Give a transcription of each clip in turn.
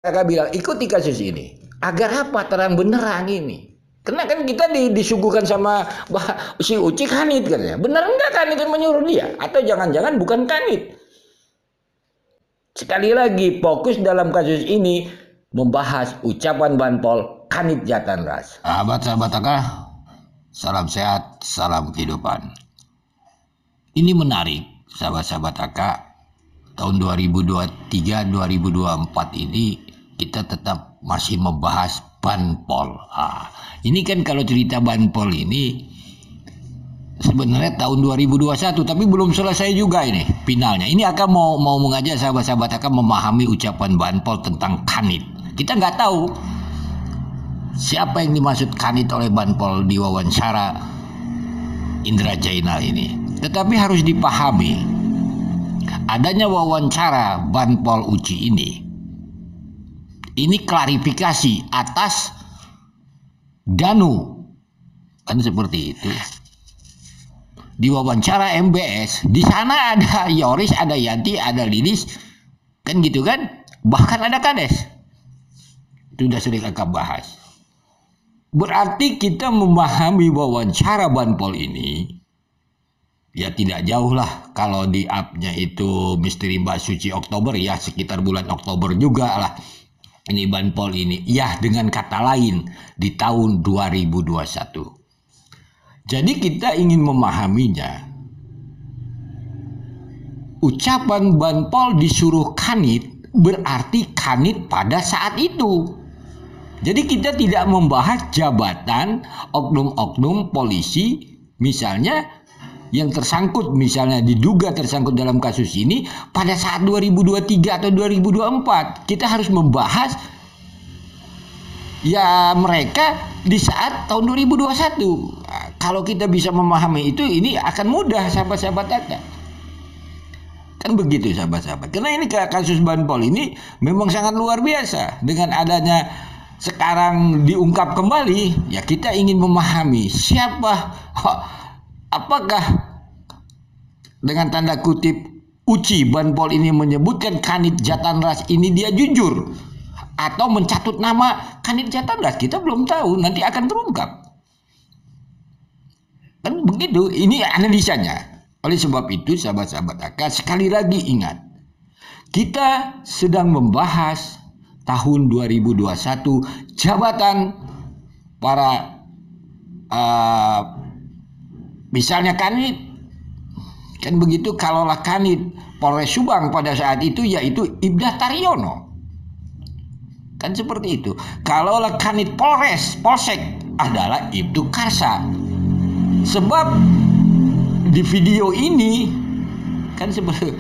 Kakak bilang ikuti kasus ini. Agar apa? Terang benerang ini. Karena kan kita disuguhkan sama si Uci Kanit katanya. Benar enggak Kanit yang menyuruh dia? Atau jangan-jangan bukan Kanit? Sekali lagi fokus dalam kasus ini membahas ucapan Banpol Kanit Jatanras. Sahabat-sahabat AK, salam sehat, salam kehidupan. Ini menarik, sahabat-sahabat AK. Tahun 2023-2024 ini kita tetap masih membahas Banpol. Ini kan kalau cerita Banpol ini sebenarnya tahun 2021, tapi belum selesai juga ini finalnya. Ini akan mau mengajak sahabat-sahabat akan memahami ucapan Banpol tentang Kanit. Kita nggak tahu siapa yang dimaksud Kanit oleh Banpol di wawancara Indra Jainal ini. Tetapi harus dipahami adanya wawancara Banpol Uci ini klarifikasi atas Danu, kan seperti itu. Di wawancara MBS, di sana ada Yoris, ada Yanti, ada Lilis, kan gitu kan? Bahkan ada Kades. Itu sudah sering akan bahas. Berarti kita memahami wawancara Banpol ini, ya tidak jauh lah kalau di up-nya itu Misteri Mbak Suci Oktober, ya sekitar bulan Oktober juga lah. Ini Banpol ini, ya dengan kata lain di tahun 2021. Jadi kita ingin memahaminya. Ucapan Banpol disuruh Kanit berarti Kanit pada saat itu. Jadi kita tidak membahas jabatan oknum-oknum polisi misalnya yang tersangkut, misalnya diduga tersangkut dalam kasus ini pada saat 2023 atau 2024. Kita harus membahas ya mereka di saat tahun 2021. Kalau kita bisa memahami itu, ini akan mudah sahabat-sahabat Anda. Kan begitu sahabat-sahabat. Karena ini kasus Banpol ini memang sangat luar biasa. Dengan adanya sekarang diungkap kembali, ya kita ingin memahami siapa, apakah dengan tanda kutip Uci Banpol ini menyebutkan Kanit Jatanras ini dia jujur atau mencatut nama Kanit Jatanras, kita belum tahu, nanti akan terungkap. Kan begitu, ini analisanya. Oleh sebab itu sahabat-sahabat AK, sekali lagi ingat, kita sedang membahas tahun 2021 jabatan para misalnya Kanit, kan begitu. Kalaulah Kanit Polres Subang pada saat itu yaitu Ibda Taryono, kan seperti itu. Kalaulah Kanit Polsek adalah Ibtu Karsa. Sebab di video ini kan seperti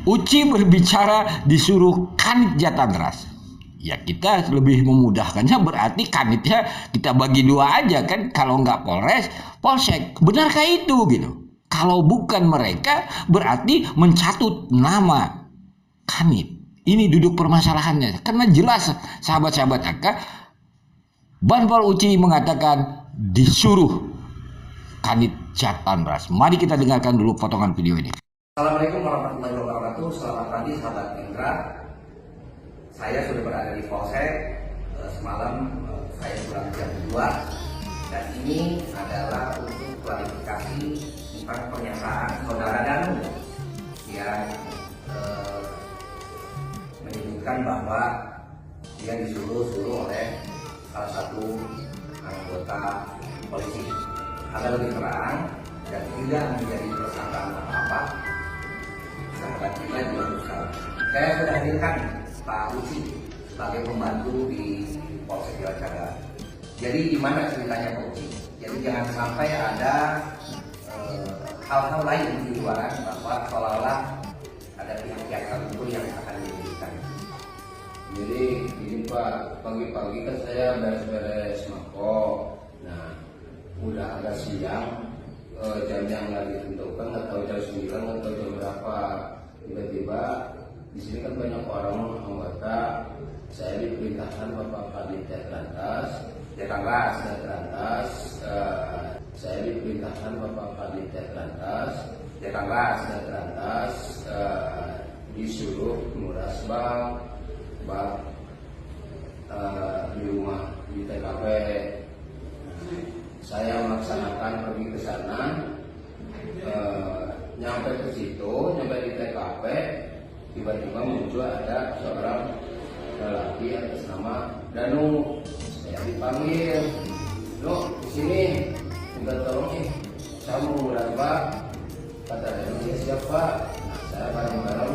Uci berbicara disuruh Kanit Jatanras. Ya kita lebih memudahkannya, berarti Kanitnya kita bagi dua aja kan. Kalau nggak Polres, Polsek. Benarkah itu gitu? Kalau bukan mereka berarti mencatut nama Kanit. Ini duduk permasalahannya. Karena jelas sahabat-sahabat AK, Banpol Uci mengatakan disuruh Kanit Jatanras. Mari kita dengarkan dulu potongan video ini. Assalamualaikum warahmatullahi wabarakatuh. Selamat pagi sahabat Indra. Saya sudah berada di Polsek. Semalam saya pulang jam 2. Dan ini adalah untuk klarifikasi tentang pernyataan saudara Danu yang menyebutkan bahwa dia disuruh oleh salah satu anggota polisi. Agar lebih terang dan tidak menjadi persangkaan apa-apa, sahabat kita juga berusaha. Saya sudah hadirkan Pak Uci sebagai pembantu di Polsek Jawa Cagak. Jadi gimana ceritanya Pak Uci? Jadi jangan sampai ada hal-hal lain di luar bahwa seolah-olah ada pihak-pihak tertentu yang akan diberikan. Jadi ini Pak, pagi-pagi kan saya beres-beres mako. Nah, udah agak siang, jam yang nggak ditentukan, atau jam 9 atau jam berapa. Tiba-tiba di sini kan banyak orang anggota. Saya diperintahkan Bapak Kanit Jatanras. Saya diperintahkan Bapak Kanit Jatanras disuruh nguras bang pagi atas nama Danu. Saya dipanggil, "Lo kesini, minta tolong nih, saya mau mengurus Pak." Kata Danu, "Ya siapa?" Nah, saya bareng-bareng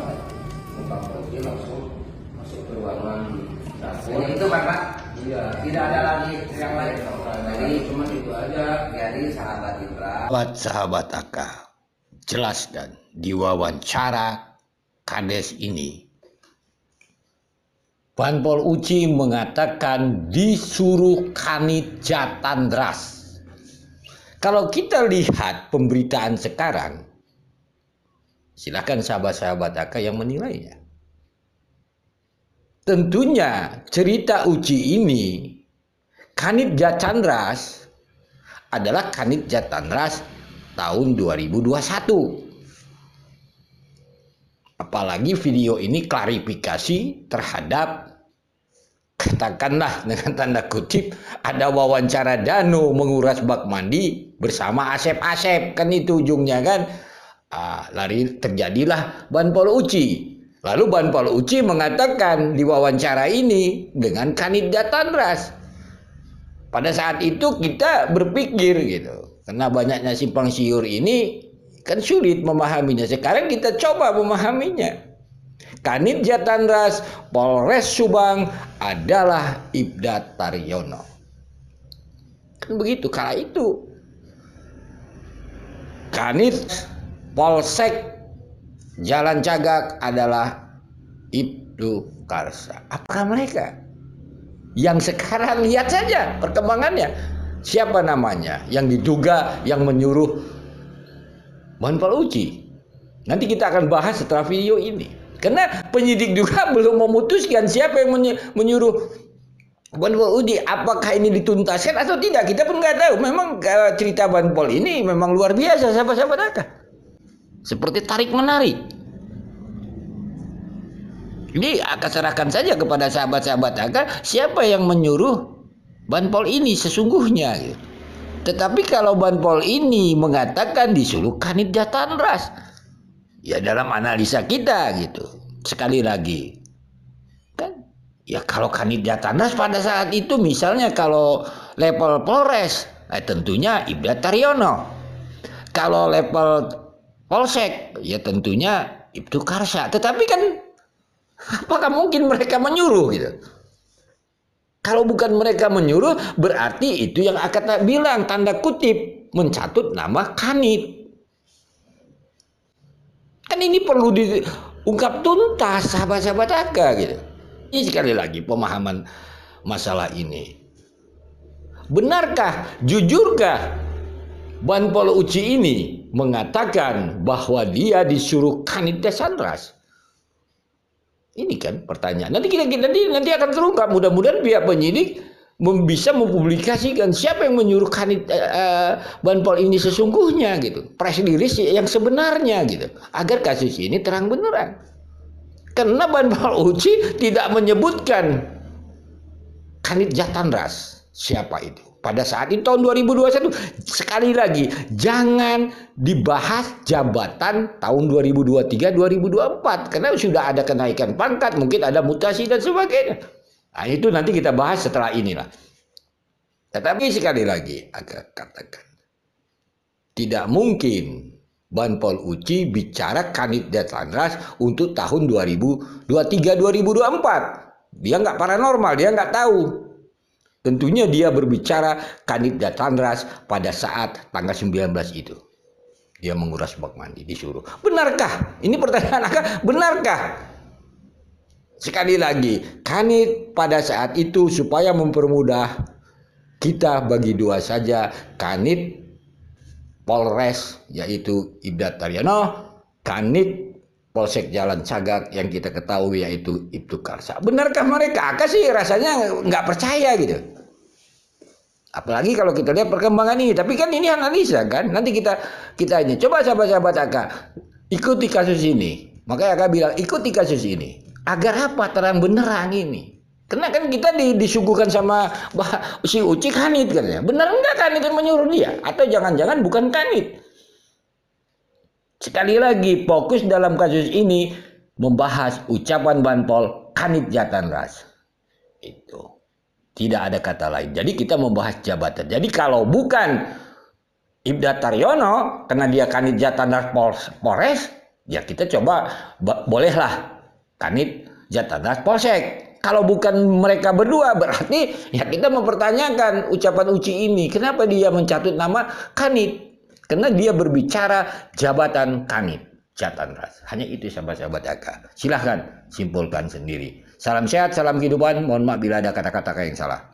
buka kunci langsung masuk ke ruangan dapur. Hanya itu Bapak? Iya. Tidak ada lagi yang lain. Jadi cuma itu aja. Jadi sahabat Indra. Sahabat Aka, jelaskan di wawancara Kades ini, Banpol Uci mengatakan disuruh Kanit Jatandras. Kalau kita lihat pemberitaan sekarang, silakan sahabat-sahabat Aka yang menilainya. Tentunya cerita Uci ini, Kanit Jatandras adalah Kanit Jatandras tahun 2021. Apalagi video ini klarifikasi terhadap, katakanlah dengan tanda kutip, ada wawancara Danu menguras bak mandi bersama Asep-Asep, kan itu ujungnya kan. Terjadilah Banpol Uci. Lalu Banpol Uci mengatakan di wawancara ini dengan Kanit Jatandras. Pada saat itu kita berpikir gitu, karena banyaknya simpang siur ini kan sulit memahaminya. Sekarang kita coba memahaminya. Kanit Jatandras Polres Subang adalah Ibda Taryono. Kan begitu kala itu. Kanit Polsek Jalan Cagak adalah Ibtu Karsa. Apakah mereka? Yang sekarang lihat saja perkembangannya. Siapa namanya yang diduga yang menyuruh Banpol Uci? Nanti kita akan bahas setelah video ini. Karena penyidik juga belum memutuskan siapa yang menyuruh Banpol Uci. Apakah ini dituntaskan atau tidak? Kita pun nggak tahu. Memang cerita Banpol ini memang luar biasa, sahabat-sahabat Aka. Seperti tarik menarik. Jadi Aka serahkan saja kepada sahabat-sahabat Aka siapa yang menyuruh Banpol ini sesungguhnya. Gitu. Tetapi kalau Banpol ini mengatakan disuruh Kanit Jatandras, ya dalam analisa kita gitu. Sekali lagi, kan? Ya kalau Kanit Jatandras pada saat itu misalnya kalau level Polres, tentunya Ibda Taryono. Kalau level Polsek, ya tentunya Ibtu Karsa. Tetapi kan apakah mungkin mereka menyuruh gitu? Kalau bukan mereka menyuruh, berarti itu yang akan bilang tanda kutip mencatut nama Kanit. Kan ini perlu diungkap tuntas sahabat-sahabat Aka gitu. Ini sekali lagi pemahaman masalah ini. Benarkah, jujurkah Banpol Uci ini mengatakan bahwa dia disuruh Kanit Jatandras? Ini kan pertanyaan. Nanti akan terungkap. Mudah-mudahan pihak penyidik bisa mempublikasikan siapa yang menyuruh Kanit Banpol ini sesungguhnya gitu. Press release yang sebenarnya gitu. Agar kasus ini terang benerang. Karena Banpol Uci tidak menyebutkan Kanit Jatandras siapa itu. Pada saat itu tahun 2021, sekali lagi jangan dibahas jabatan tahun 2023-2024 karena sudah ada kenaikan pangkat, mungkin ada mutasi dan sebagainya. Nah, itu nanti kita bahas setelah inilah. Tetapi sekali lagi agak katakan tidak mungkin Banpol Uci bicara Kanit Jatandras untuk tahun 2023-2024. Dia nggak paranormal, dia nggak tahu. Tentunya dia berbicara Kanit Jatandras pada saat tanggal 19 itu. Dia menguras bak mandi, disuruh. Benarkah? Ini pertanyaan Aka, benarkah? Sekali lagi, Kanit pada saat itu supaya mempermudah kita bagi dua saja. Kanit Polres yaitu Ibda Taryono, Kanit Polsek Jalan Cagak yang kita ketahui yaitu Ibtu Karsa. Benarkah mereka? Aka sih rasanya nggak percaya gitu. Apalagi kalau kita lihat perkembangan ini. Tapi kan ini analisa kan. Nanti kita ini. Coba sahabat-sahabat Aka ikuti kasus ini. Makanya Aka bilang ikuti kasus ini. Agar apa? Terang benerang ini. Karena kan kita disuguhkan sama si Uci Kanit katanya. Benar enggak Kanit yang menyuruh dia? Atau jangan-jangan bukan Kanit? Sekali lagi fokus dalam kasus ini membahas ucapan Banpol Kanit Jatandras. Itu. Tidak ada kata lain. Jadi kita membahas jabatan. Jadi kalau bukan Ibda Taryono, karena dia Kanit Jatandar Polres, ya kita coba bolehlah Kanit Jatandar Polsek. Kalau bukan mereka berdua, berarti ya kita mempertanyakan ucapan Uci ini. Kenapa dia mencatut nama Kanit? Karena dia berbicara jabatan Kanit Jatandras. Hanya itu sahabat-sahabat AK. Silahkan simpulkan sendiri. Salam sehat, salam kehidupan. Mohon maaf bila ada kata-kata yang salah.